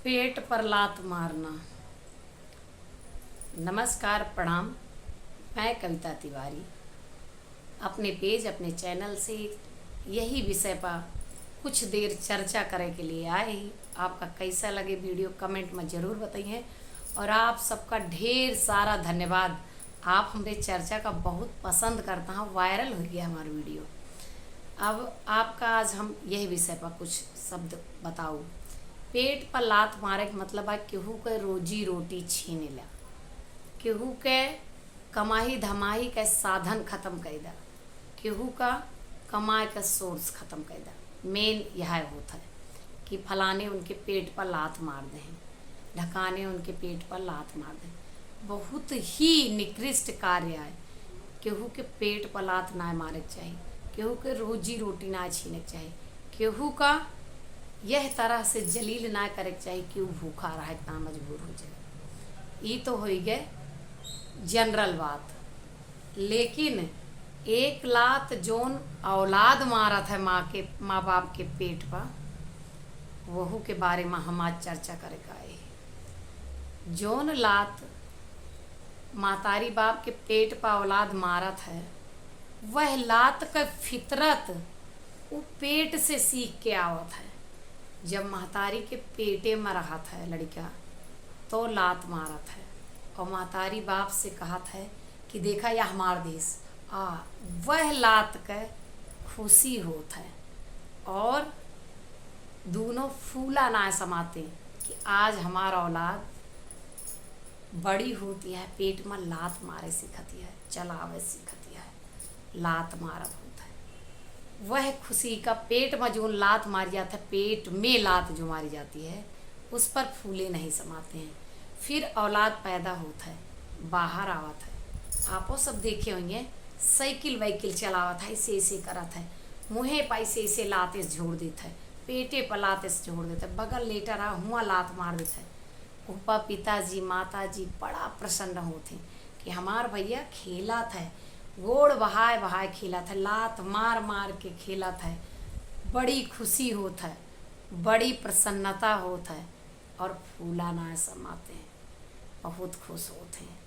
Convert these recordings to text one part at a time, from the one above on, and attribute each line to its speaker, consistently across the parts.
Speaker 1: पेट पर लात मारना। नमस्कार, प्रणाम। मैं कविता तिवारी अपने पेज अपने चैनल से यही विषय पर कुछ देर चर्चा करे के लिए आए ही। आपका कैसा लगे वीडियो कमेंट में ज़रूर बताइए और आप सबका ढेर सारा धन्यवाद। आप हमारे चर्चा का बहुत पसंद करता हैं, वायरल हो गया हमारा वीडियो। अब आपका आज हम यही विषय पर कुछ शब्द बताऊँ। पेट पर लात मारे के मतलब है केहू के रोजी रोटी छीन ला, केहू के कमाई धमाई के साधन खत्म कर दा, केहू का कमाए का सोर्स खत्म कर दा। मेन यह होता है कि फलाने उनके पेट पर लात मार दें, ढकाने उनके पेट पर लात मार दें। बहुत ही निकृष्ट कार्य है। केहू के पेट पर लात ना मारे के चाहिए, केहू के रोजी रोटी ना छीने के चाहिए, केहू का यह तरह से जलील ना करे के चाहिए कि वो भूखा रहे इतना मजबूर हो जाए। ये तो हो गए जनरल बात। लेकिन एक लात जोन औलाद मारत है माँ बाप के पेट पर, वहू के बारे में हम आज चर्चा करे का है। जोन लात मातारी बाप के पेट पर औलाद मारत है, वह लात का फितरत वो पेट से सीख के आवत है। जब महतारी के पेटे में रहत है लड़का तो लात मारत है और महतारी बाप से कहत है कि देखा यह हमार देश वह लात का खुशी होत है और दोनों फूला ना समाते कि आज हमारा औलाद बड़ी होती है, पेट में लात मारे सीखती है, चलावे सीखती है, लात मारत होता है। वह खुशी का पेट में जो लात मारी जाती है, पेट में लात जो मारी जाती है उस पर फूले नहीं समाते हैं। फिर औलाद पैदा होता है, बाहर आवत है। आपो सब देखे होंगे साइकिल वाइकिल चलावत है, ऐसे ऐसे करत है, मुँहे पर ऐसे ऐसे लाते से झोड़ देता है, पेटे पर लाते से झोड़ देता है, बगल लेटा रहा हुआ लात मार देता है। ऊपर पिताजी माताजी बड़ा प्रसन्न होते कि हमार भैया खेलत है, गोड़ बहाए बहाए खेलत है, लात मार मार के खेलत है। बड़ी खुशी होता है, बड़ी प्रसन्नता होता है और फूला ना समाते हैं, बहुत खुश होते हैं।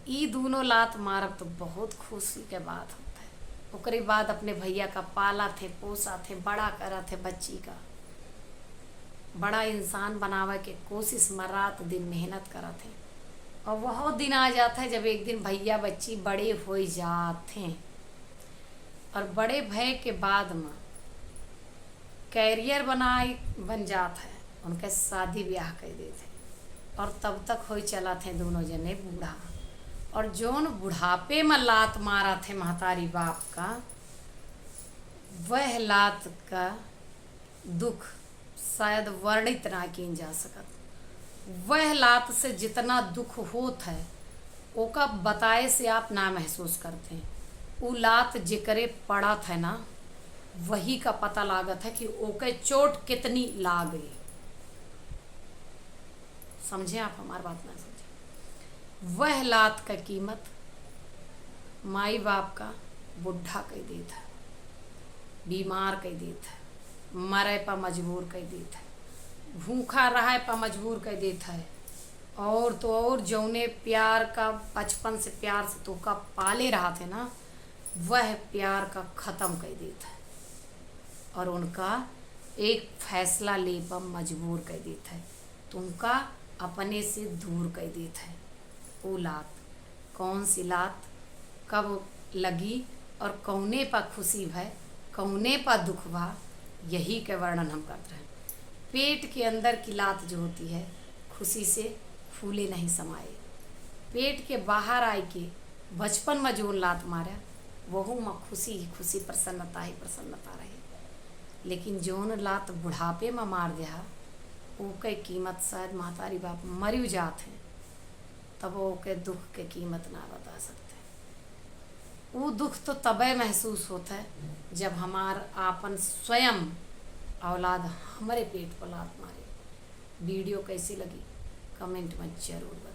Speaker 1: ये दोनों लात मारब तो बहुत खुशी के बात होता है। उसके बाद अपने भैया का पाला थे, पोसा थे, बड़ा करा थे, बच्ची का बड़ा इंसान बनावे के कोशिश में रात दिन मेहनत करा थे। और वह दिन आ जाता है जब एक दिन भैया बच्ची बड़े हो जाते हैं और बड़े भय के बाद में कैरियर बन जाता है, उनके शादी ब्याह कर देते और तब तक हो चला थे दोनों जने बूढ़ा। और जोन बुढ़ापे में लात मारा थे महतारी बाप का, वह लात का दुख शायद वर्णित ना किन जा सकत। वह लात से जितना दुख होत है ओका बताए से आप ना महसूस करते हैं। वो लात जिकरे पड़त है ना, वही का पता लागत है कि ओके चोट कितनी लाग गई। समझे आप हमारी बात? ना समझे? वह लात का कीमत माई बाप का बुढ़ा कह देता है, बीमार कह देता है, मरे पर मजबूर कर देता है, भूखा रहे पर मजबूर कर देता है। और तो और जौने प्यार का बचपन से प्यार से तो का पाले रहा थे ना, वह प्यार का ख़त्म कर देता है और उनका एक फैसला ले पर मजबूर कर देता है, तुमका अपने से दूर कर देता है। वो लात कौन सी लात कब लगी और कौने पर खुशी भय, कौने पर दुख भा, यही के वर्णन हम करते हैं। पेट के अंदर की लात जो होती है खुशी से फूले नहीं समाए, पेट के बाहर आए के बचपन में जो लात मारा वहू में खुशी ही खुशी, प्रसन्नता ही प्रसन्नता रही। लेकिन जोन लात बुढ़ापे में मार दिया ओके कीमत शायद महतारी बाप मरी जात हैं, तब ओके दुख के कीमत ना बता सकते। वो दुख तो तबे महसूस होता है जब हमार आपन स्वयं औलाद हमारे पेट पर लात मारे। वीडियो कैसी लगी कमेंट में जरूर बताएं।